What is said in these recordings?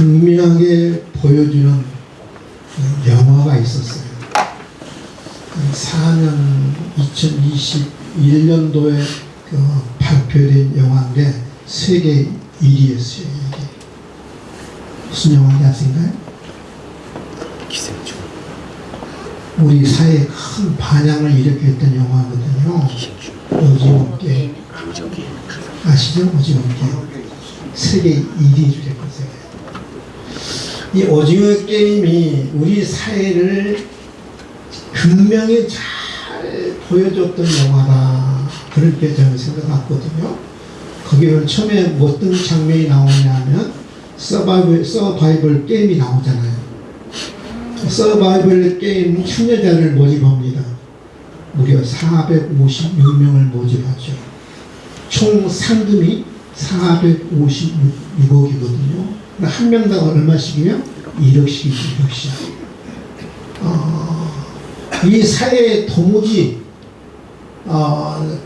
극명하게 보여주는 영화가 있었어요. 4년 2021년도에 발표된 영화인데 세계 1위였어요. 이게 무슨 영화인지 아세요? 기생충. 우리 사회에 큰 반향을 일으켰던 영화거든요. 오징어 게임. 아시죠? 오징어 게임. 세계 1위 주제였어요. 이 오징어 게임이 우리 사회를 극명히 잘 보여줬던 영화다. 그렇게 저는 생각했거든요. 거기에 처음에 어떤 장면이 나오냐면 서바이벌 게임이 나오잖아요. 서바이벌 게임 참여자를 모집합니다. 무려 456명을 모집하죠. 총 상금이 456억이거든요. 한 명당 얼마씩이요? 1억씩이죠. 1억씩. 이 사회에 도무지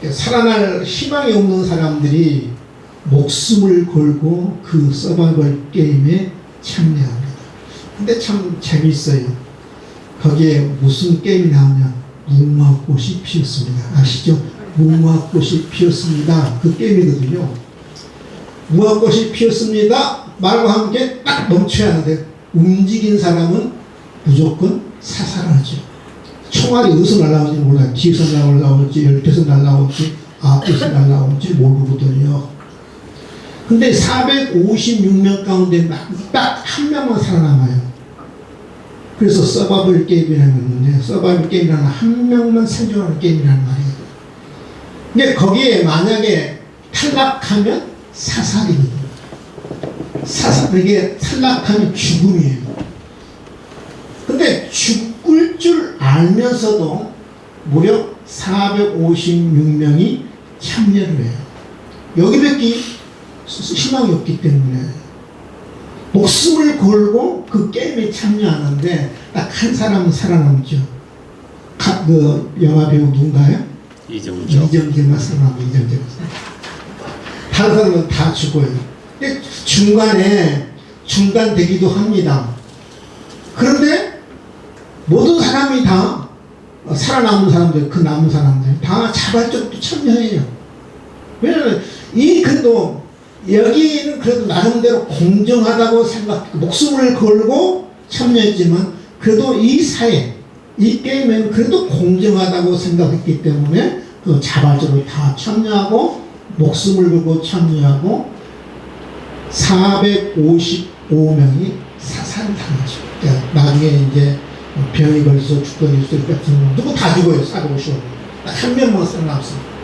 살아날 희망이 없는 사람들이 목숨을 걸고 그 서바이벌 게임에 참여합니다. 근데 참 재밌어요. 거기에 무슨 게임이 나오냐? 무궁화꽃이 피었습니다. 아시죠? 무궁화꽃이 피었습니다. 그 게임이거든요. 무궁화꽃이 피었습니다. 말과 함께 딱 멈춰야 하는데 움직인 사람은 무조건 사살하죠. 총알이 어디서 날라오는지 몰라요. 뒤에서 날라올지, 옆에서 날라올지, 앞에서 날라올지 모르거든요. 근데 456명 가운데 딱 한 명만 살아남아요. 그래서 서바이벌 게임이라는 건데, 서바이벌 게임이라는 한 명만 생존하는 게임이라는 말이에요. 근데 거기에 만약에 탈락하면 사살입니다. 이게 탈락하면 죽음이에요. 근데 죽을 줄 알면서도 무려 456명이 참여를 해요. 여기밖에 희망이 없기 때문에 목숨을 걸고 그 게임에 참여하는데 딱 한 사람은 살아남죠. 그 영화 배우 누군가요? 이정재만 살아남아요. 이정재만. 다른 사람은 다 죽어요. 중간에 중단되기도 합니다. 그런데 모든 사람이 다 살아남은 사람들, 그 남은 사람들 다 자발적으로 참여해요. 왜냐하면 그래도 여기는 그래도 나름대로 공정하다고 생각하고 목숨을 걸고 참여했지만 그래도 이 사회, 이 게임에는 그래도 공정하다고 생각했기 때문에 그 자발적으로 다 참여하고 목숨을 걸고 참여하고 455명이 사살당하죠. 그러니까 나중에 이제 병이 걸려서 죽던 일들 같은 누구 다 죽어요. 455명. 한 명만 살아남습니다.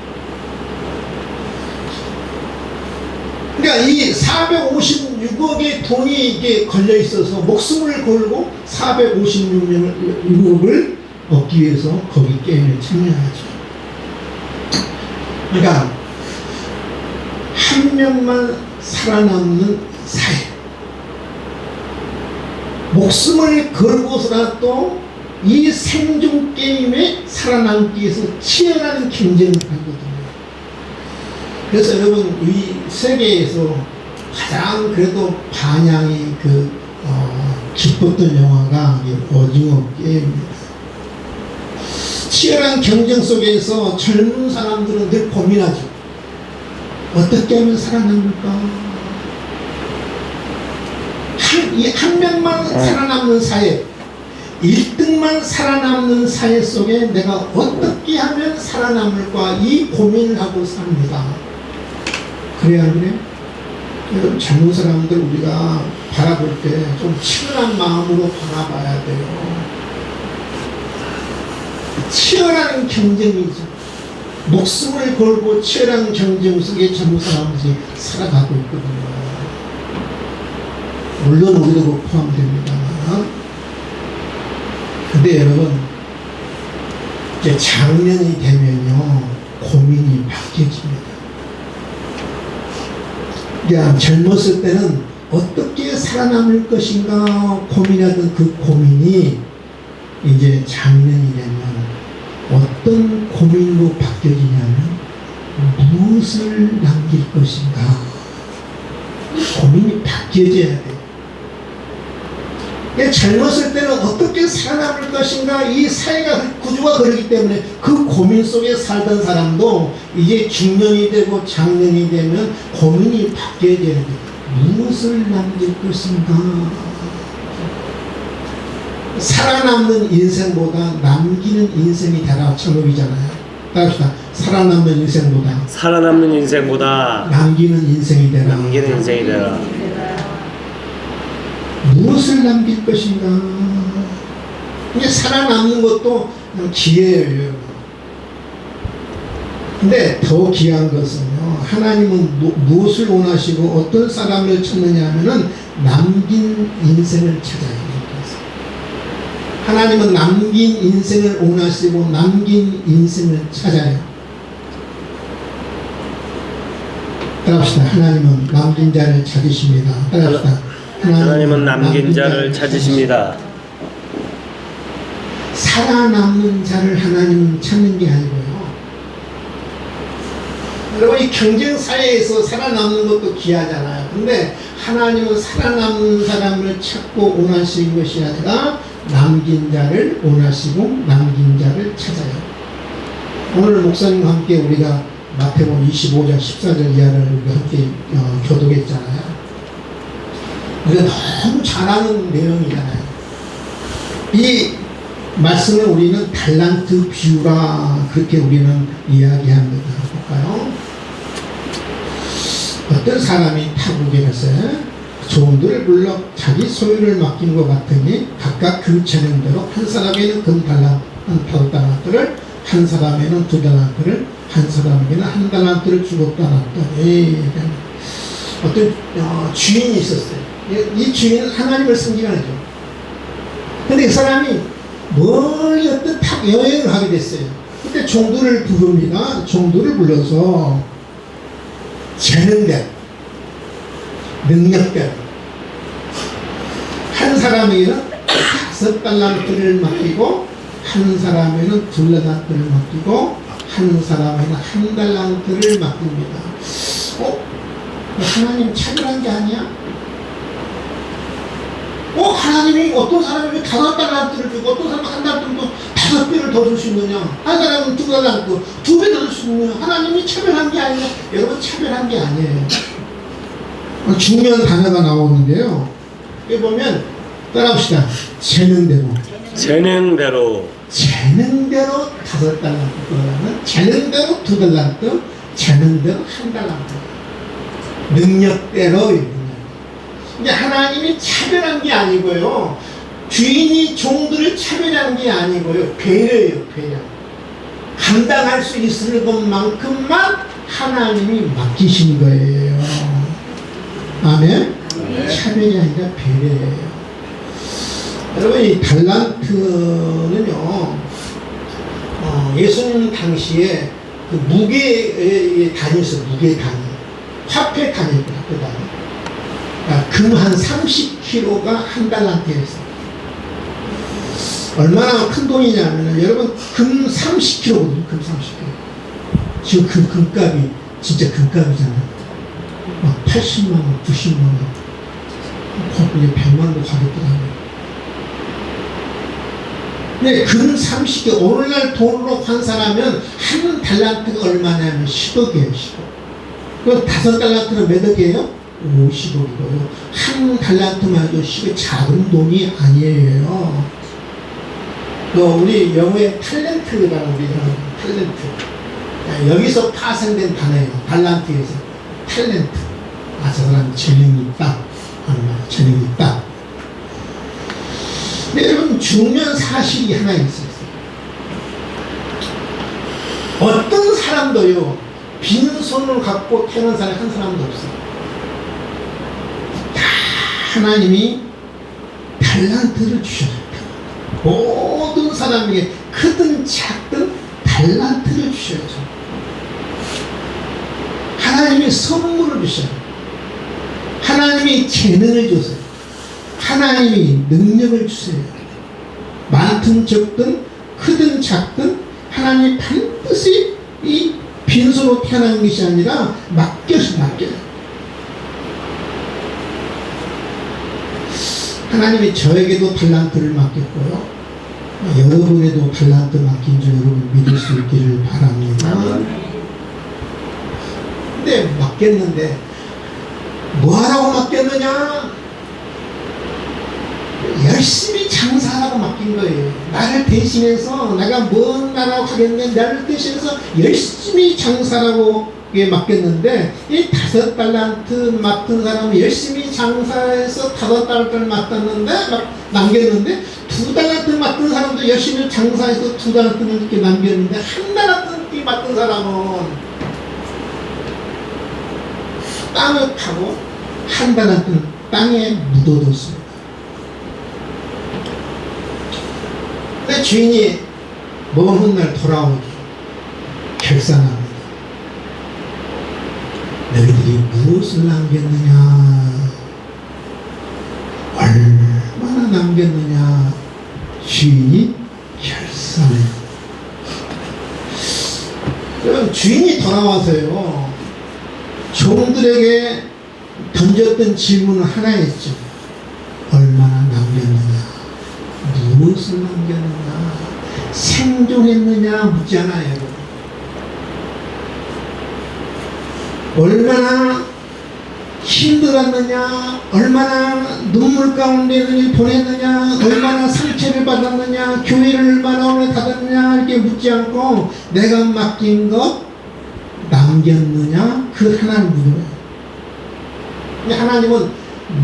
그러니까 이 456억의 돈이 이게 걸려 있어서 목숨을 걸고 456억을 얻기 위해서 거기 게임에 참여하죠. 그러니까 한 명만 살아남는 사회. 목숨을 걸고서라도 이 생존 게임에 살아남기 위해서 치열한 경쟁을 하거든요. 그래서 여러분, 이 세계에서 가장 그래도 반향이 기뻤던 영화가 오징어 게임입니다. 치열한 경쟁 속에서 젊은 사람들은 늘 고민하죠. 어떻게 하면 살아남을까? 한 명만 살아남는 사회, 1등만 살아남는 사회 속에 내가 어떻게 하면 살아남을까? 이 고민을 하고 삽니다. 그래야 안 그래요? 여러분, 젊은 사람들 우리가 바라볼 때 좀 치열한 마음으로 바라봐야 돼요. 치열한 경쟁이죠. 목숨을 걸고 치열한 경쟁 속에 젊은 사람들이 살아가고 있거든요. 물론 우리도 포함됩니다만. 근데 여러분, 이제 작년이 되면요, 고민이 바뀌어집니다. 그러니까 젊었을 때는 어떻게 살아남을 것인가 고민하던 그 고민이 이제 작년이 되면 어떤 고민으로 바뀌어지냐면 무엇을 남길 것인가 고민이 바뀌어져야 돼요. 젊었을 때는 어떻게 살아남을 것인가, 이 사회가 구조가 그러기 때문에 그 고민 속에 살던 사람도 이제 중년이 되고 장년이 되면 고민이 바뀌어야 되는 거예요. 무엇을 남길 것인가. 살아남는 인생보다 남기는 인생이 되라 제목이잖아요. 따라합시다. 살아남는 인생보다 살아남는 인생보다 남기는 인생이 되라. 남기는 인생이 되라. 무엇을 남길 것인가. 이게 살아남는 것도 기회예요. 근데 더 귀한 것은요, 하나님은 무엇을 원하시고 어떤 사람을 찾느냐 하면은 남긴 인생을 찾아요. 하나님은 남긴 인생을 원하시고 남긴 인생을 찾아요. 따라합시다. 하나님은 남긴 자를 찾으십니다. 따라합시다. 하나님은 남긴 자를 찾으십니다. 살아남는 자를 하나님은 찾는 게 아니고요. 여러분, 이 경쟁 사회에서 살아남는 것도 귀하잖아요. 근데 하나님은 살아남는 사람을 찾고 원하시는 것이 아니라 남긴 자를 원하시고 남긴 자를 찾아요. 오늘 목사님과 함께 우리가 마태복음 25장 14절 이하를 함께 교독했잖아요. 우리가 너무 잘 아는 내용이잖아요. 이 말씀을 우리는 달란트 비유라 그렇게 우리는 이야기합니다. 볼까요? 어떤 사람이 타국에 갔어요. 종들을 불러 자기 소유를 맡긴 것 같으니 각각 그 재능대로 한 사람에는 금 달란트를, 한 사람에는 2달란트를, 한 사람에게는 1달란트를 주고 떠났더니 어떤 주인이 있었어요. 이 주인은 하나님을 섬기는 거죠. 근데 이 사람이 멀리 어떤 탁 여행을 하게 됐어요. 그때 종들을 부릅니다. 종들을 불러서 재능대로, 능력대로 한 사람에게는 5달란트를 맡기고, 한 사람에는 2달란트를 맡기고, 한 사람에는 1달란트를 맡깁니다. 하나님 차별한 게 아니야? 하나님이 어떤 사람에게 5달란트를 주고 어떤 사람은 1달란트를 5배를 더 줄 수 있느냐? 한 사람은 2달란트, 2배 더 줄 수 있느냐? 하나님이 차별한 게 아니야. 여러분, 차별한 게 아니에요. 중요한 단어가 나오는데요. 여기 보면 따라합시다. 재능대로. 재능대로. 재능대로 5달란트, 재능대로 2달란트, 재능대로 1달란트. 능력대로. 이제 하나님이 차별한 게 아니고요. 주인이 종들을 차별한 게 아니고요. 배려예요, 배려. 감당할 수 있을 것만큼만 하나님이 맡기신 거예요. 아멘? 차별이 아니라 배려예요. 여러분, 이 달란트는요, 예수님 당시에 그 무게 단위였어요. 무게 단위. 화폐 단위입니다. 화폐 단위. 금 한 30kg가 1달란트였어요. 얼마나 큰 돈이냐면, 여러분, 금 30kg거든요. 금 30kg. 지금 그 금값이 진짜 금값이잖아요. 막 80만원, 90만원, 이제 100만원도 가격도 하네요. 근데 금 30kg, 오늘날 돈으로 환산하면 한 달란트가 얼마냐면 10억이에요, 10억. 그럼 5달란트는 몇 억이에요? 50억이고요. 한 달란트만 해도 10억, 작은 돈이 아니에요. 우리 영어에 탤런트라는 게 있어요. 탤런트. 여기서 파생된 단어예요. 달란트에서. 탤런트. 저 사람 재능이 있다. 재능이 있다. 근데 여러분, 중요한 사실이 하나 있어요. 어떤 사람도요, 빈손을 갖고 태어난 사람이 한 사람도 없어요. 다 하나님이 달란트를 주셨어요. 모든 사람에게 크든 작든 달란트를 주셔야죠. 하나님이 선물을 주셔요. 하나님이 재능을 주세요. 하나님이 능력을 주세요. 많든 적든 크든 작든 하나님이 반드시 이 빈손으로 태어난 것이 아니라 맡겨요. 하나님이 저에게도 달란트를 맡겼고요. 여러분에도 달란트 맡긴 줄 여러분 믿을 수 있기를 바랍니다. 근데 맡겼는데 뭐하라고 맡겼느냐? 열심히 장사하라고 맡긴 거예요. 나를 대신해서 내가 뭔 나라고 하겠는데 나를 대신해서 열심히 장사하라고 맡겼는데 이 5달란트 맡은 사람은 열심히 장사해서 5달란트를 맡았는데 막 남겼는데 2달란트 맡은 사람도 열심히 장사해서 2달란트를 이렇게 남겼는데 1달란트 맡은 사람은 땅을 파고 1달란트는 땅에 묻어뒀습니다. 근데 주인이 먼 훗날 돌아오기 결산합니다. 너희들이 무엇을 남겼느냐? 얼마나 남겼느냐? 주인이 결산해요. 그럼 주인이 돌아와서요, 종들에게 던졌던 질문은 하나였죠. 얼마나 남겼느냐? 무엇을 남겼느냐? 생존했느냐? 묻잖아요. 얼마나 힘들었느냐, 얼마나 눈물 가운데 보냈느냐, 얼마나 상처를 받았느냐, 교회를 얼마나 오래 다녔느냐 이렇게 묻지 않고 내가 맡긴 것 남겼느냐 그 하나를 물어요. 하나님은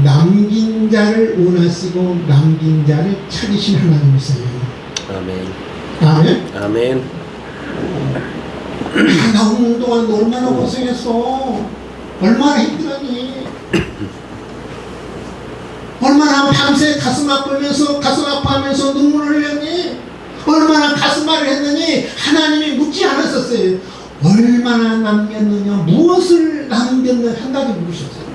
남긴 자를 원하시고 남긴 자를 찾으신 하나님이세요. 아멘. 아멘. 아멘. 나오는 동안 너 얼마나 고생했어? 얼마나 힘들었니? 얼마나 밤새 가슴 아파하면서 눈물을 흘렸니? 얼마나 가슴앓이를 했느니 하나님이 묻지 않았었어요. 얼마나 남겼느냐, 무엇을 남겼느냐 한 가지 물으셨어요.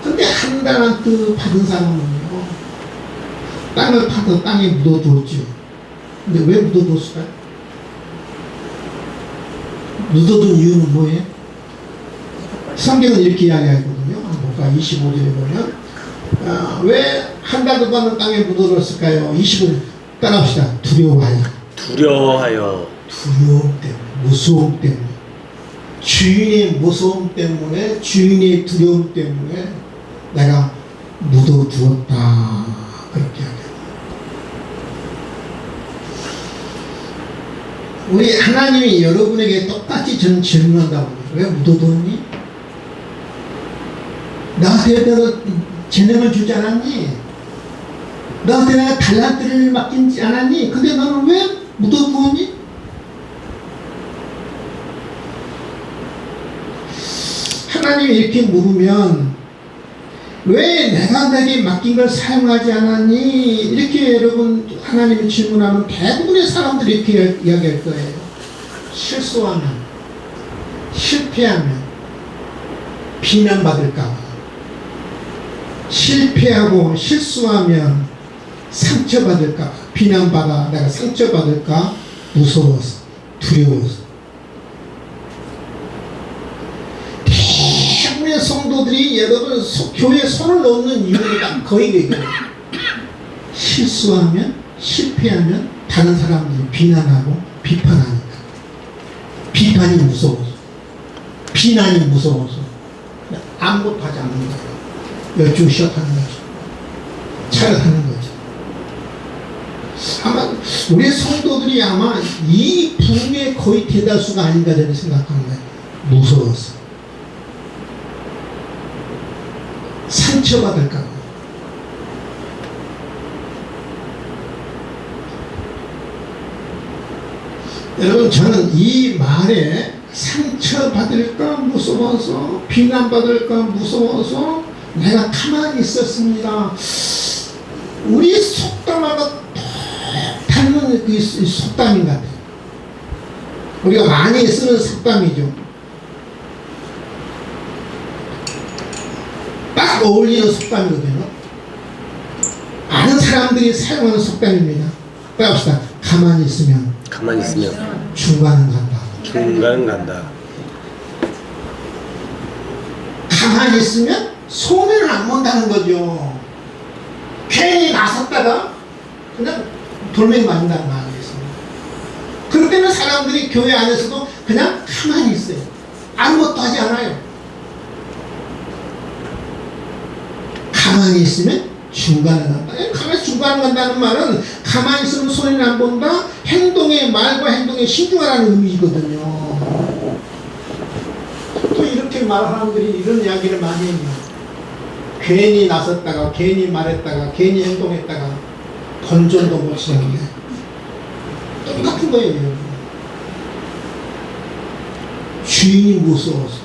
근데 1달란트 받은 사람은요, 땅을 파서 땅에 묻어두었죠. 근데 왜 묻어두었을까요? 묻어둔 이유는 뭐예요? 성경은 이렇게 이야기하거든요. 한번 볼까? 25절에 보면 왜 1달도 받는 땅에 묻어뒀을까요? 25절 따라합시다. 두려워하여. 두려워하여. 두려움 때문에, 무서움 때문에, 주인의 무서움 때문에, 주인의 두려움 때문에 내가 묻어두었다. 그렇게 하죠. 우리 하나님이 여러분에게 똑같이 저는 질문한다고. 왜 묻어뒀니? 나한테 내가 재능을 주지 않았니? 너한테 내가 달란트를 맡기지 않았니? 근데 너는 왜 묻어두었니? 하나님이 이렇게 물으면 왜 내가 내게 맡긴 걸 사용하지 않았니? 이렇게 여러분 하나님이 질문하면 대부분의 사람들이 이렇게 이야기할 거예요. 실수하면, 실패하면 비난받을까 봐, 실패하고 실수하면 상처받을까 봐, 비난받아 내가 상처받을까 무서워서, 두려워서. 대부분의 성도들이 여러분 교회에 손을 넣는 이유가 거의 그거예요. 실수하면, 실패하면 다른 사람들이 비난하고 비판하니까. 비판이 무서워서, 비난이 무서워서 아무것도 하지 않는 거예요. 열중 시작하는 거죠. 차려하는 거죠. 아마 우리 성도들이 아마 이 부흥의 거의 대다수가 아닌가 저는 생각하는 거예요. 무서워서, 상처받을까 봐. 여러분 저는 이 말에 상처받을까 무서워서, 비난받을까 무서워서 내가 가만히 있었습니다. 우리 속담하고 닮은 그 속담인 것 같아요. 우리가 많이 쓰는 속담이죠. 딱 어울리는 속담이거든요. 많은 사람들이 사용하는 속담입니다. 따라합시다. 가만히 있으면 중간은 간다. 중간은 간다. 가만히 있으면 손해를 안 본다는 거죠. 괜히 나섰다가 그냥 돌멩이 맞는다는 말이겠습니다. 그럴 때는 사람들이 교회 안에서도 그냥 가만히 있어요. 아무것도 하지 않아요. 가만히 있으면 중간에 간다. 가만히 중간에 간다는 말은 가만히 있으면 손해를 안 본다. 행동에, 말과 행동에 신중하라는 의미거든요. 또 이렇게 말하는 사람들이 이런 이야기를 많이 해요. 괜히 나섰다가, 괜히 말했다가, 괜히 행동했다가 본전도 못 치는데 똑같은 거예요. 주인이 무서워서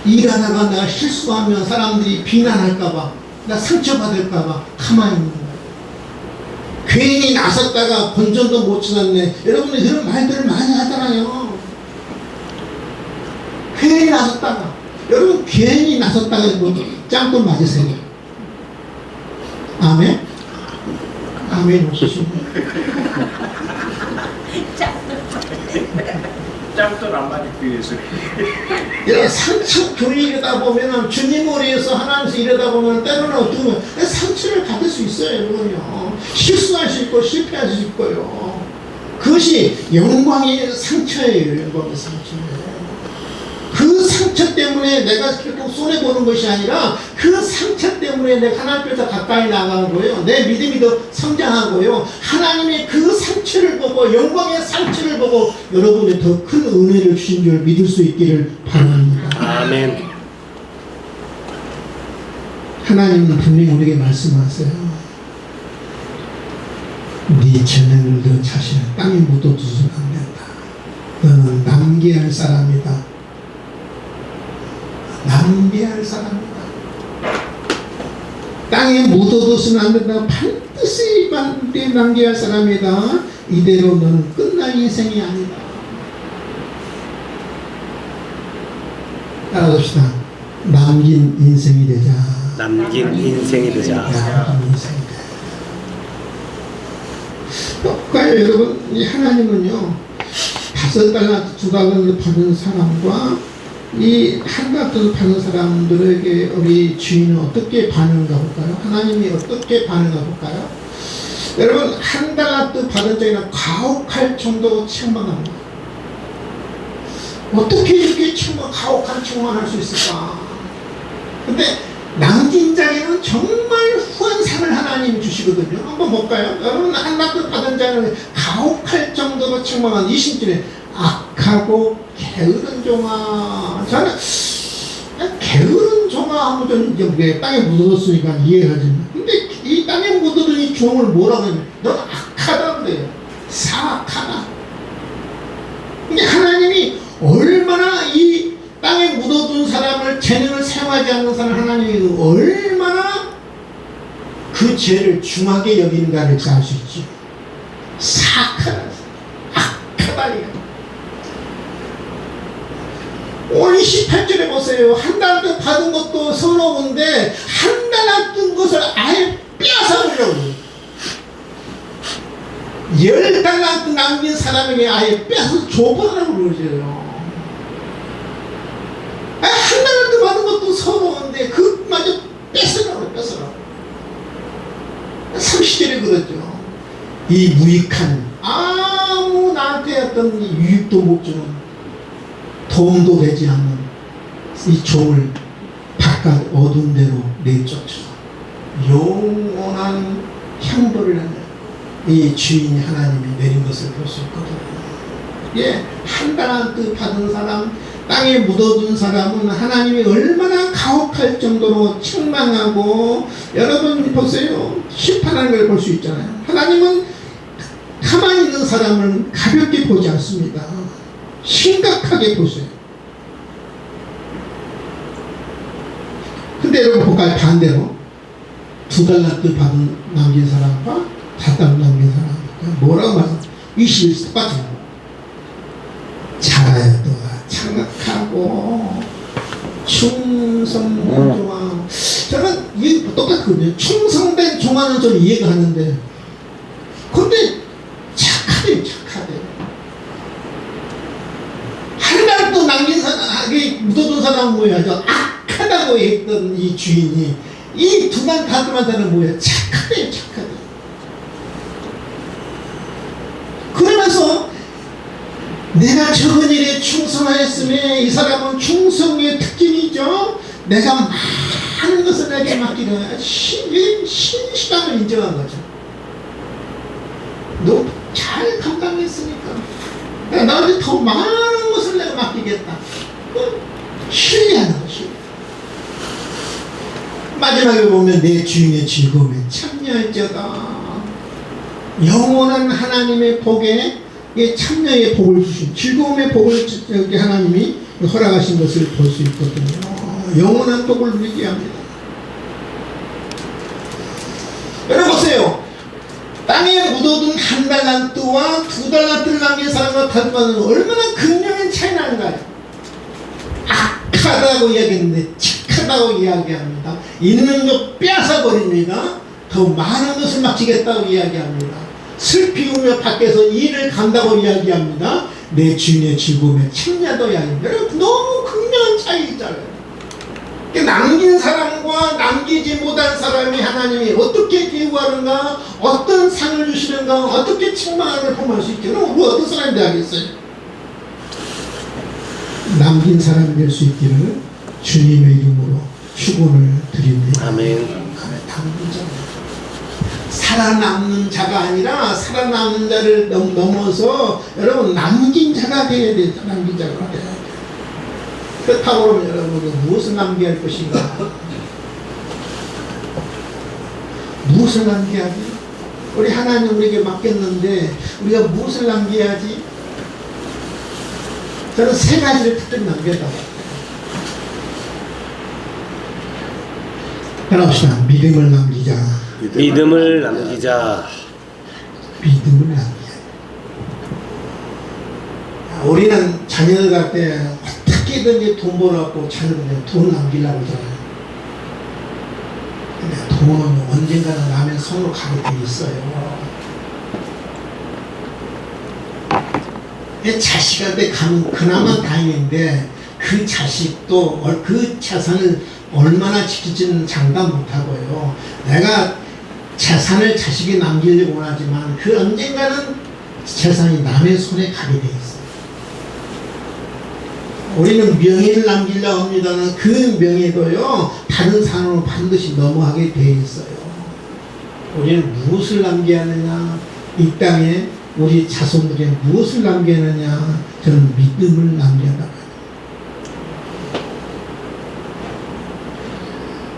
일하다가 내가 실수하면 사람들이 비난할까봐, 나 상처받을까봐 가만히 있는 거예요. 괜히 나섰다가 본전도 못 치렀네. 여러분이 그런 말들을 많이 하잖아요. 괜히 나섰다가, 여러분 괜히 나섰다가 뭐 짱돌 맞으세요? 아멘? 아멘 없으시네. 짱돌 안 맞을 위해서. 이런 상처 교육이다 보면은 주님을 위해서 하나님께서 이러다 보면 때로는 어떻게 보면 상처를 받을 수 있어요. 여러분요. 실수할 수 있고 실패할 수 있고요. 그것이 영광의 상처예요. 영광의 상처예요. 그 상처 때문에 내가 결국 손해보는 것이 아니라 그 상처 때문에 내가 하나님께서 가까이 나가는 거예요. 내 믿음이 더 성장하고요. 하나님의 그 상처를 보고, 영광의 상처를 보고 여러분이 더 큰 은혜를 주신 줄 믿을 수 있기를 바랍니다. 아멘. 하나님은 분명히 우리에게 말씀하세요. 네 재능을 너 자신을 땅에 묻어두서는 안 된다. 너는 낭비할 사람이다. 낭비할 사람이다. 땅에 묻어둬서는 안 된다. 반드시 낭비할 사람이다. 이대로 너는 끝날 인생이 아니다. 따라합시다. 남긴 인생이 되자. 남긴 인생이 되자. 남긴 인생이 되자. 똑같아요. 여러분, 이 하나님은요, 5달란트, 2달란트 받은 사람과 이 1달란트 받은 사람들에게 우리 주인은 어떻게 반응가 볼까요? 하나님이 어떻게 반응가 볼까요? 여러분, 1달란트 받은 자에는 가혹할 정도로 책망합니다. 어떻게 이렇게 가혹한 책망할 수 있을까? 근데 남긴 자에는 정말 후한상을 하나님이 주시거든요. 한번 볼까요? 여러분, 1달란트 받은 자는 가혹할 정도로 책망한 20절에 악하고 게으른 종아. 저는 게으른 종아 하면 좀 이제 땅에 묻어뒀으니까 이해를 하지만, 근데 이 땅에 묻어둔 이 종을 뭐라고 하냐면 넌 악하다 그래요. 사악하다. 근데 하나님이 얼마나 이 땅에 묻어둔 사람을, 재능을 사용하지 않는 사람, 하나님이 얼마나 그 죄를 중하게 여기는가를 알 수 있죠. 사악하다, 악하다. 오늘 18절에 보세요. 1달란트 받은 것도 서러운데 1달란트 것을 아예 빼앗아보려고. 10달란트 남긴 사람에게 아예 빼앗아서 줘버리라고 그러죠. 1달란트 받은 것도 서러운데 그마저 뺏으라고. 30절에 그러죠. 이 무익한, 아무 나한테 어떤 유익도 못 주는, 도움도 되지 않는 이 종을 바깥 어두운 데로 내쫓아 영원한 형벌을 하는 이 주인이 하나님이 내린 것을 볼 수 있거든요. 예, 1달란트 받은 사람, 땅에 묻어둔 사람은 하나님이 얼마나 가혹할 정도로 책망하고, 여러분 보세요. 심판하는 걸 볼 수 있잖아요. 하나님은 가만히 있는 사람을 가볍게 보지 않습니다. 심각하게 보세요. 근데 여러분 볼까요? 반대로 2달란트 받은 남긴 사람과 4달란트 남긴 사람 뭐라고 말하죠? 21절 똑같아요. 잘하여도 착각하고 충성된 종아. 저는 이게 똑같거든요. 충성된 종아는 좀 이해가 하는데, 근데 착하대요. 한 달도 남긴 사람, 묻어둔 사람은 뭐야? 악하다 착하다고 했던 이 주인이 이 두 단 가드만다는 뭐예요? 착하대요, 착하대. 그러면서 내가 적은 일에 충성하였으며 이 사람은 충성의 특징이죠. 내가 많은 것을 내게 맡기는 신실함을 인정한 거죠. 너 잘 감당했으니까 나한테 더 많은 것을 내가 맡기겠다. 신뢰하는 것이. 마지막에 보면 내 주인의 즐거움에 참여할지어다. 영원한 하나님의 복에 참여의 복을 주신, 즐거움의 복을 하나님이 허락하신 것을 볼 수 있거든요. 영원한 복을 누리게 합니다. 여러분 보세요. 땅에 묻어둔 한 달란트와 두 달란트를 남긴 사람과 다르면 얼마나 극명한 차이 나는가요? 악하다고 이야기했는데 착하다고 이야기합니다. 있는 것 빼앗아 버립니다. 더 많은 것을 맡기겠다고 이야기합니다. 슬피우며 밖에서 일을 간다고 이야기합니다. 내 주인의 즐거움에 참여도 이야기합니다. 여러분 너무 극명한 차이잖아요. 남긴 사람과 남기지 못한 사람이 하나님이 어떻게 대우하는가, 어떤 상을 주시는가, 어떻게 책망을 범할 수 있게, 그럼 우리 어떤 사람이 되겠어요? 남긴 사람이 될 수 있기를 주님의 이름으로 축원을 드립니다. 아멘. 남긴 자, 살아남는 자가 아니라 살아남는 자를 넘어서 여러분 남긴 자가 되어야 돼요. 남긴 자가 되어야 돼요. 그렇다고 그러면 여러분 무엇을 남겨야 할 것인가? 무엇을 남겨야지? 우리 하나님 우리에게 맡겼는데 우리가 무엇을 남겨야지? 저는 세 가지를 특별히 남겼다고 합니다. 따라합시다. 믿음을 남기자. 믿음을 남기자. 믿음을 남기자. 우리는 자녀들 갈 때 어떻게든지 돈 벌어갖고 자녀들 돈 남기려고 하잖아요. 근데 돈은 언젠가는 남의 손으로 가게 돼 있어요. 자식한테 가면 그나마 다행인데 그 자식도 그 재산을 얼마나 지킬지는 장담 못하고요. 내가 재산을 자식이 남기려고 원하지만 그 언젠가는 재산이 남의 손에 가게 돼 있어요. 우리는 명예를 남기려고 합니다는 그 명예도요 다른 사람으로 반드시 넘어가게 돼 있어요. 우리는 무엇을 남겨야 하느냐, 이 땅에 우리 자손들에게 무엇을 남겨야 하느냐, 저는 믿음을 남겨야 한다고 해요.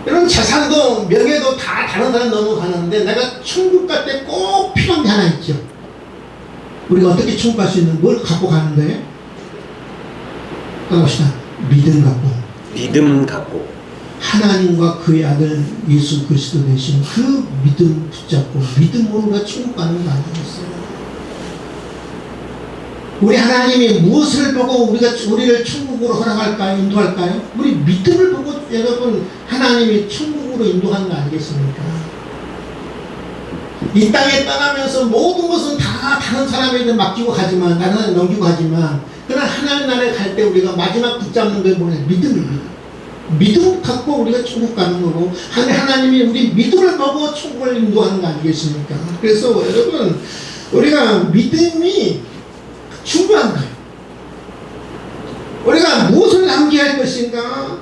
이런 재산도 명예도 다 다른 사람 넘어가는데 내가 천국 갈 때 꼭 필요한 게 하나 있죠. 우리가 어떻게 천국 갈 수 있는 뭘 갖고 가는 거예요? 따라합시다. 믿음 갖고. 믿음 갖고. 하나님과 그의 아들 예수 그리스도 되신 그 믿음 붙잡고 믿음으로가 천국 가는 거 아니겠어요? 우리 하나님이 무엇을 보고 우리를 천국으로 허락할까요? 인도할까요? 우리 믿음을 보고 여러분 하나님이 천국으로 인도하는 거 아니겠습니까? 이 땅에 떠나면서 모든 것은 다 다른 사람에게 맡기고 가지만, 다른 사람에게 넘기고 가지만, 그러나 하나님 나라에 갈 때 우리가 마지막 붙잡는 게 뭐냐? 믿음입니다. 믿음 갖고 우리가 천국 가는 거고, 하나님이 우리 믿음을 보고 천국을 인도하는 거 아니겠습니까? 그래서 여러분, 우리가 믿음이 중요한 거예요. 우리가 무엇을 남겨야 할 것인가?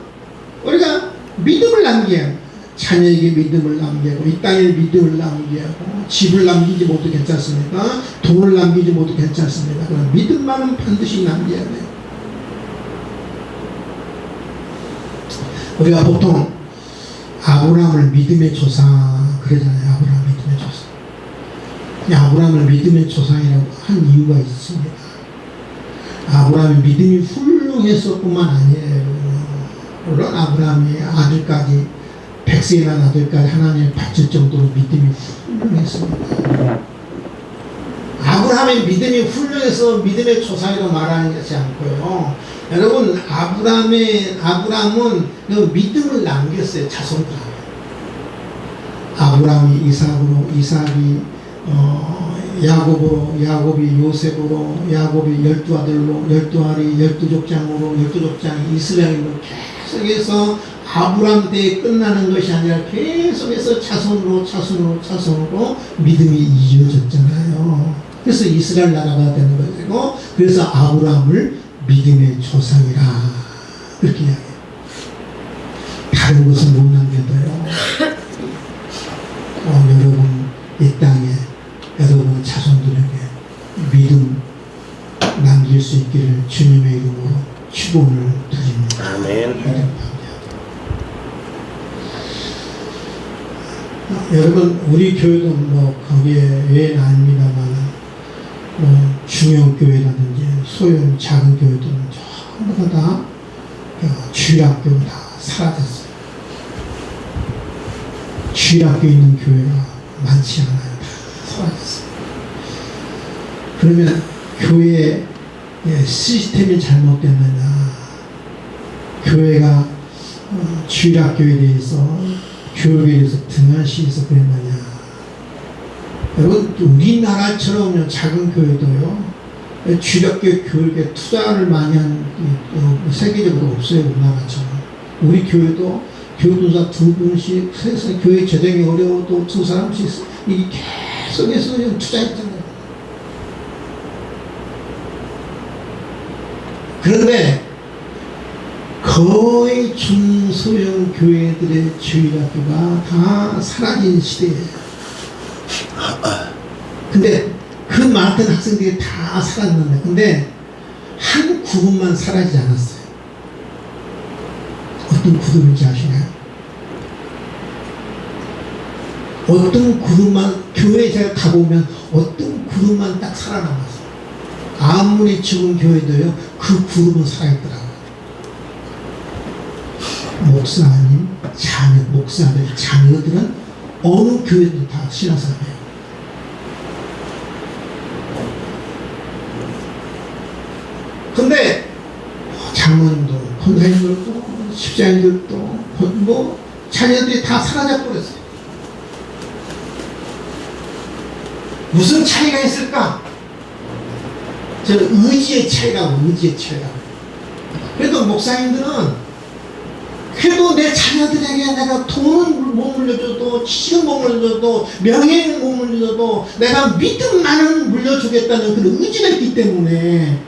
우리가 믿음을 남겨야 합니다. 자녀에게 믿음을 남기고, 이 땅에 믿음을 남기고, 집을 남기지 못해도 괜찮습니다. 돈을 남기지 못해도 괜찮습니다. 그러나 믿음만은 반드시 남겨야 돼요. 우리가 보통 아브라함을 믿음의 조상 그러잖아요. 아브라함 믿음의 조상. 아브라함을 믿음의 조상이라고 한 이유가 있습니다. 아브라함의 믿음이 훌륭했었뿐만 아니에요. 물론 아브라함이 아들까지 100세나 아들까지 하나님을 바칠 정도로 믿음이 훌륭했습니다. 아브라함의 믿음이 훌륭해서 믿음의 조상이라고 말하는 것이 않고요. 여러분 아브라함은 그 믿음을 남겼어요. 자손들한테. 아브라함이 이삭으로, 이삭이 야곱으로, 야곱이 요셉으로, 야곱이 12아들로, 12알이 12족장으로, 12족장이 이스라엘로 계속해서 아브라함 때에 끝나는 것이 아니라 계속해서 자손으로 믿음이 이어졌잖아요. 그래서 이스라엘 나라가 되는 것이고, 그래서 아브라함을 믿음의 조상이라 그렇게 이야기해요. 다른 것은 못 남겨둬요. 여러분 이 땅에 여러분 자손들에게 믿음 남길 수 있기를 주님의 이름으로 축원을 드립니다. 아멘. 여러분 우리 교회도 뭐 거기에 외에는 아닙니다만 뭐 중형 교회라든지 소형 작은 교회들은 전부 다 주일학교 다 사라졌어요. 주일학교 있는 교회가 많지 않아요. 다 사라졌어요. 그러면 교회의 시스템이 잘못됐느냐, 교회가 주일학교에 대해서 교육에 대해서 등한시해서 그랬느냐. 여러분 우리나라처럼 작은 교회도요 주일학교 교육에 투자를 많이 한 세계적으로 없어요. 우리나라처럼. 우리 교회도 교도사 2분씩 해서 교회 재정이 어려워도 2사람씩 이 계속해서 투자했잖아요. 그런데 거의 중소형 교회들의 주일학교가 다 사라진 시대예요. 근데 그 많은 학생들이 다 사라졌는데, 근데 한 그룹만 사라지지 않았어요. 어떤 그룹인지 아시나요? 어떤 그룹만, 교회에 제가 가보면 어떤 그룹만 딱 살아남았어요. 아무리 죽은 교회도요 그 그룹은 살아있더라고요. 목사님, 목사들, 자녀들은 어느 교회도 다 신앙사람이에요. 근데 장로님도, 권사님들도, 집사님들도 뭐 자녀들이 다 사라져 버렸어요. 무슨 차이가 있을까? 저는 의지의 차이라고, 의지의 차이라고. 그래도 목사님들은 그래도 내 자녀들에게 내가 돈은 못 물려줘도, 지식은 못 물려줘도, 명예는 못 물려줘도 내가 믿음만은 물려주겠다는 그런 의지가 있기 때문에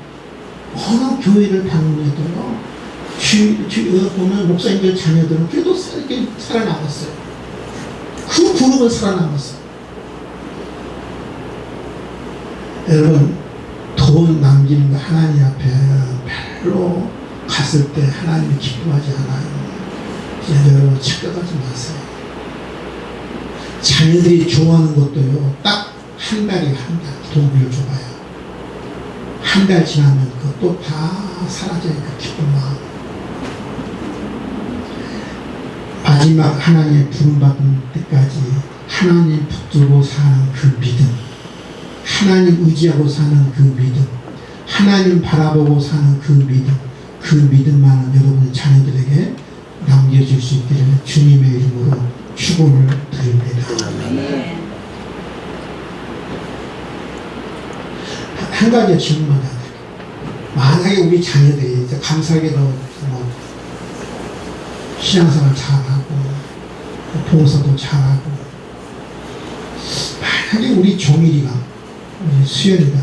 어느 교회를 방문해도요 보면 목사님들 자녀들은 그래도 이렇게 살아남았어요. 그 그룹은 살아남았어요. 여러분 돈 남기는 거 하나님 앞에 별로 갔을 때 하나님이 기뻐하지 않아요. 여러분 착각하지 마세요. 자녀들이 좋아하는 것도요 딱 한 달에 돈 빌려줘봐요. 한 달 지나면 그것도 다 사라져요. 그 기쁜 마음. 마지막 하나님의 부름받은 때까지 하나님 붙들고 사는 그 믿음, 하나님 의지하고 사는 그 믿음, 하나님 바라보고 사는 그 믿음, 그 믿음만은 여러분 자녀들에게 남겨줄 수 있기를 주님의 이름으로 축원을 드립니다. 아멘. 한 가지 질문만 드릴게요. 만약에 우리 자녀들이 이제 감사하게도 뭐 신앙생활 잘하고 봉사도 잘하고, 만약에 우리 종일이가, 우리 수연이가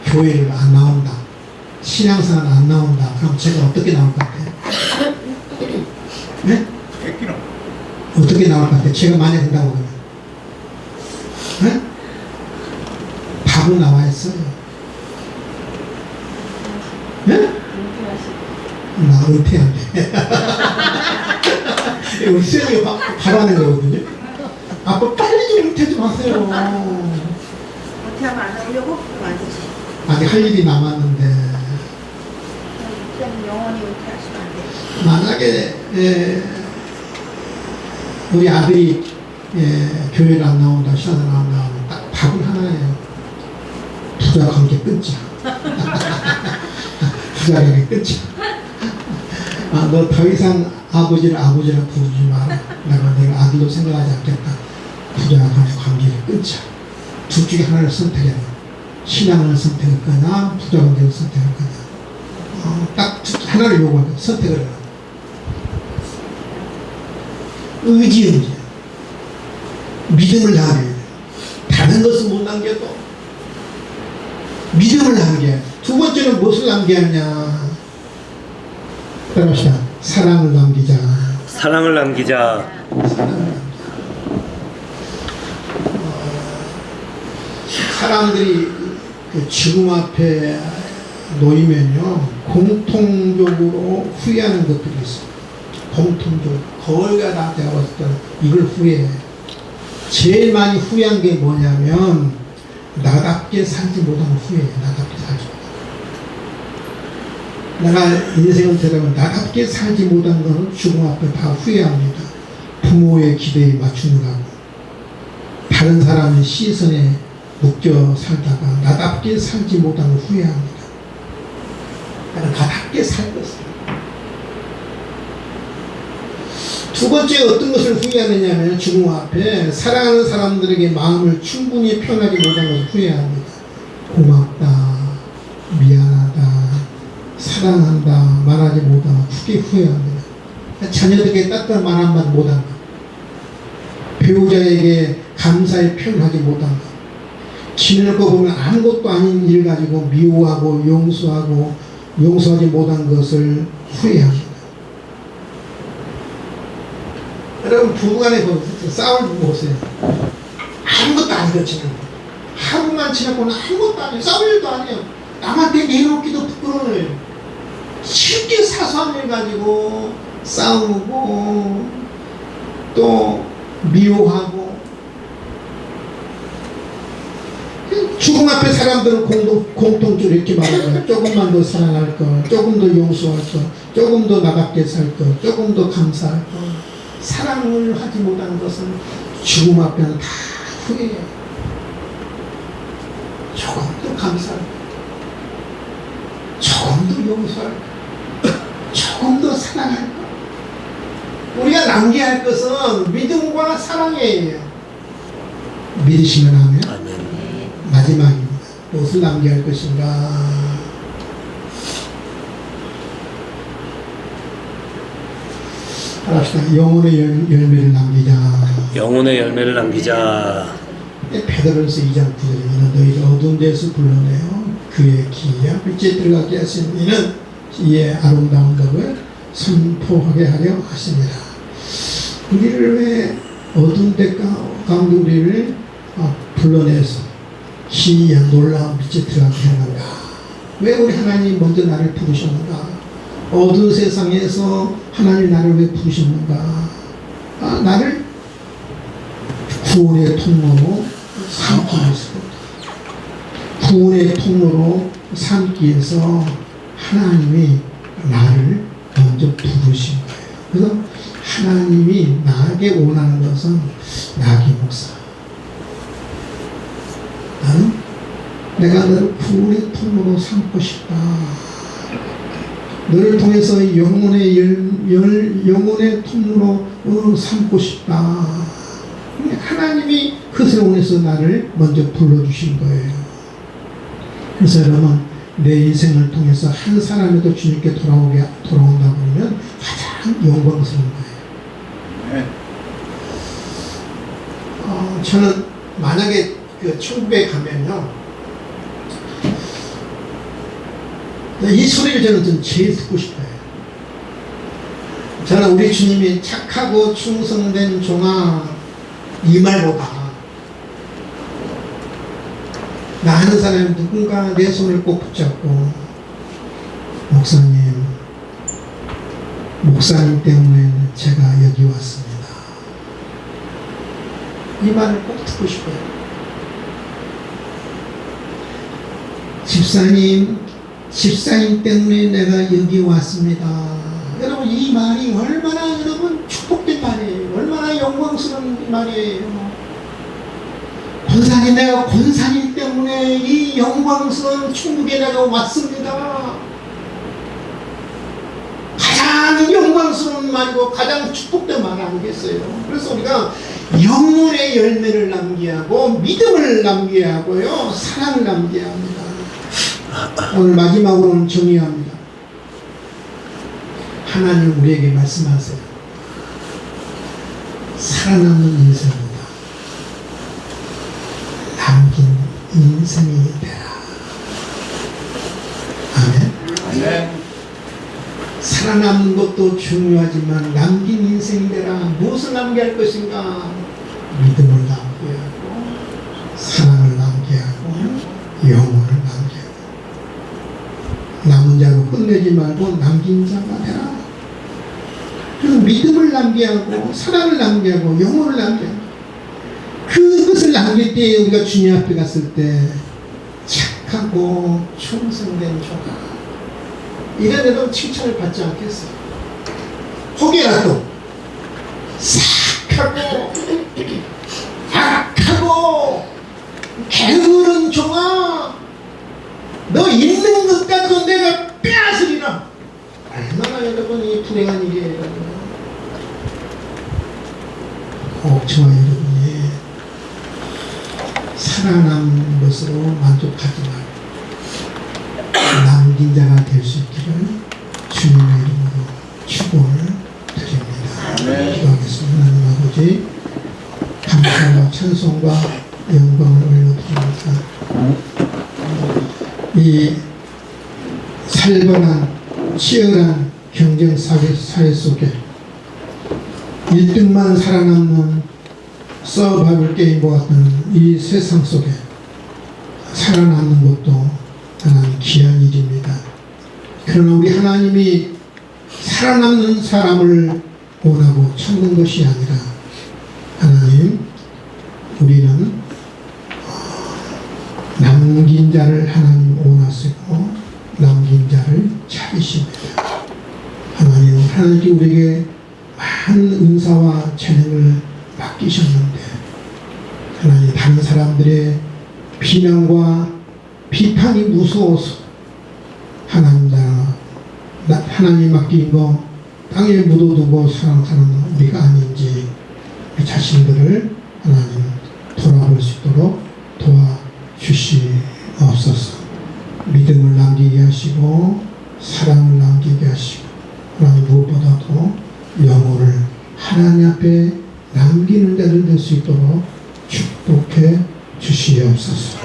교회를 안 나온다, 신앙생활 안 나온다, 그럼 제가 어떻게 나올 것 같아요? 네? 어떻게 나올 것 같아요? 제가 만약 된다고 그러면 네? 답은 나와 있어요. 네? 나 은퇴한대. 우리 수영이가 바로 하는 거거든요. 아빠 빨리 좀 은퇴 좀 하세요. 은퇴하면 안 하려고? 그럼 안 되지. 아직 할 일이 남았는데. 그럼 영원히 은퇴하시면 안 돼. 만약에 우리 아들이 교회를 안 나온다, 신앙을 안 나오면 딱 답은 하나예요. 부자 관계 끊자. 부자 관계 끊자. 너 더 이상 아버지를 아버지라 부르지 마라. 내가 아들로 생각하지 않겠다. 부자 관계를 끊자. 둘 중에 하나를 선택해라. 신앙을 선택할 거냐, 부자 관계를 선택할 거냐. 딱 하나를 요구한다. 선택을 해라. 의지. 믿음을 남겨야 돼. 다른 것은 못 남겨도 믿음을 남겨야 돼. 두 번째는 무엇을 남겨야 하냐? 그럽시다. 사랑을 남기자. 사랑을 남기자. 사랑을 남기자. 사람들이 그 죽음 앞에 놓이면요, 공통적으로 후회하는 것들이 있어요. 공통적으로. 거의 다 제가 봤을 때는 이걸 후회해. 제일 많이 후회한 게 뭐냐면, 나답게 살지 못한 후회해. 나답게 살지 못한. 내가 인생을 되려면 나답게 살지 못한 것은 죽음 앞에 다 후회합니다. 부모의 기대에 맞추느라고. 다른 사람의 시선에 묶여 살다가 나답게 살지 못한 걸 후회합니다. 나는 나답게 살 것을. 두 번째 어떤 것을 후회하느냐면 죽음 앞에 사랑하는 사람들에게 마음을 충분히 표현하지 못한 것을 후회합니다. 고맙다, 미안하다, 사랑한다 말하지 못한 것 크게 후회합니다. 자녀들에게 따뜻한 말 한마디 못한 것, 배우자에게 감사의 표현하지 못한 것, 지낼 거 보면 아무것도 아닌 일 가지고 미워하고 용서하지 못한 것을 후회합니다. 여러분 부부간에 싸울 보세요. 아무것도 안 그렇지는 하루만 지나고는 아무것도 아니에요. 싸울 일도 아니에요. 남한테 내놓기도 부끄러워요. 쉽게 사소한 일 가지고 싸우고 또 미워하고. 죽음 앞에 사람들은 공통적으로 이렇게 말하는 거예요. 조금만 더 사랑할 것, 조금 더 용서할 것, 조금 더 나답게 살 것, 조금 더 감사할 것. 사랑을 하지 못하는 것은 죽음 앞에는 다 후회해요. 조금 더 감사할 것, 조금 더 용서할 것, 조금 더 사랑할 것. 우리가 남겨야 할 것은 믿음과 사랑이에요. 믿으시면 하면 아멘. 마지막입니다. 무엇을 남겨야 할 것인가? 합시다. 영혼의 열매를 남기자. 영혼의 열매를 남기자. 베드로서 2장 9절에 너희를 어두운 데서 불러내어 그의 기이와 빛에 들어가게 하신 이는 이의 아름다운 법을 선포하게 하려 하십니다. 우리를 왜 어두운 데 가운데 우리를 불러내서 기이한 놀라운 빛에 들어가게 하는가? 왜 우리 하나님이 먼저 나를 부르셨는가? 어두운 세상에서 하나님 나를 왜 부르셨는가? 나를 구원의 통로로 삼기 위해서입니다. 구원의 통로로 삼기 위해서 하나님이 나를 먼저 부르신 거예요. 그래서 하나님이 나에게 원하는 것은 나기 목사. 나는 내가 너를 구원의 통로로 삼고 싶다. 너를 통해서 영혼의 통로로 삼고 싶다. 하나님이 그것을 원해서 나를 먼저 불러주신 거예요. 그래서 여러분, 내 인생을 통해서 한 사람이라도 주님께 돌아온다 그러면 가장 영광스러운 거예요. 저는 만약에 그 천국에 가면요, 이 소리를 저는 제일 듣고 싶어요. 저는 우리 주님이 착하고 충성된 종아, 이 말보다 나 아는 사람이 누군가 내 손을 꼭 붙잡고 목사님 때문에 제가 여기 왔습니다. 이 말을 꼭 듣고 싶어요. 집사님 때문에 내가 여기 왔습니다. 여러분, 이 말이 얼마나 여러분 축복된 말이에요. 얼마나 영광스러운 말이에요. 권사님, 내가 권사님 때문에 이 영광스러운 천국에 내가 왔습니다. 가장 영광스러운 말이고 가장 축복된 말 아니겠어요? 그래서 우리가 영혼의 열매를 남겨야 하고 믿음을 남겨야 하고요, 사랑을 남겨야 합니다. 오늘 마지막으로는 정의합니다. 하나님 우리에게 말씀하세요. 살아남는 인생보다 남긴 인생이 되라. 아멘. 네. 살아남는 것도 중요하지만 남긴 인생이 되라. 무엇을 남게 할 것인가? 믿음을 남게 하고 사랑을 남게 하고 영혼을 남게 하고 남은 자로 끝내지 말고 남긴 자가 되라. 그래서 믿음을 남게 하고 사랑을 남게 하고 영혼을 남게 하고 그것을 남길 때 우리가 주님 앞에 갔을 때 착하고 충성된 종아 이래도 칭찬을 받지 않겠어. 혹여라도 삭하고 악하고 게으른 종아 너 있는 것까지도 내가 빼앗으리라. 얼마나 여러분이 불행한 일이에요. 여러분. 저와 여러분이 살아남는 것으로 만족하지 말고 남긴 자가 될 수 있기를 주님의 이름으로 축원을 드립니다. 기도하겠습니다. 하나님 아버지 감사와 찬송과 영광을 올려드립니다. 이 살벌한 치열한 경쟁 사회 속에 1등만 살아남는 서바이벌 게임과 같은 이 세상 속에 살아남는 것도 하나님 귀한 일입니다. 그러나 우리 하나님이 살아남는 사람을 원하고 찾는 것이 아니라 하나님 우리는 남긴 자를 하나님 원하시고 남긴 자를 찾으십니다. 하나님께 우리에게 많은 은사와 재능을 맡기셨는데 하나님 다른 사람들의 비난과 비판이 무서워서 하나님 맡긴 거 땅에 묻어두고 살아가는 우리가 아닌지 우리 자신들을 하나님 돌아볼 수 있도록 도와주시옵소서. 믿음을 남기게 하시고 사랑을 남기게 하시고 하나님 무엇보다도 영혼을 하나님 앞에 남기는 자들 될 수 있도록 축복해 주시옵소서.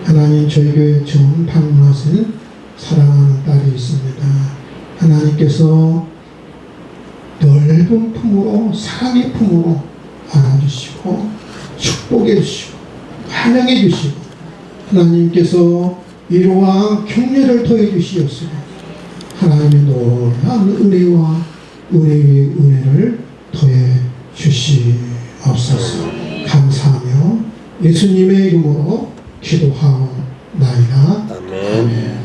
하나님 저희 교회 처음 방문하신 사랑하는 딸이 있습니다. 하나님께서 넓은 품으로 사랑의 품으로 안아주시고 축복해 주시고 환영해 주시고 하나님께서 위로와 격려를 더해 주시옵소서. 하나님의 놀라운 은혜와 은혜 위에 은혜를 더해 주시옵소서. 감사하며 예수님의 이름으로 기도하옵나이다. 아멘.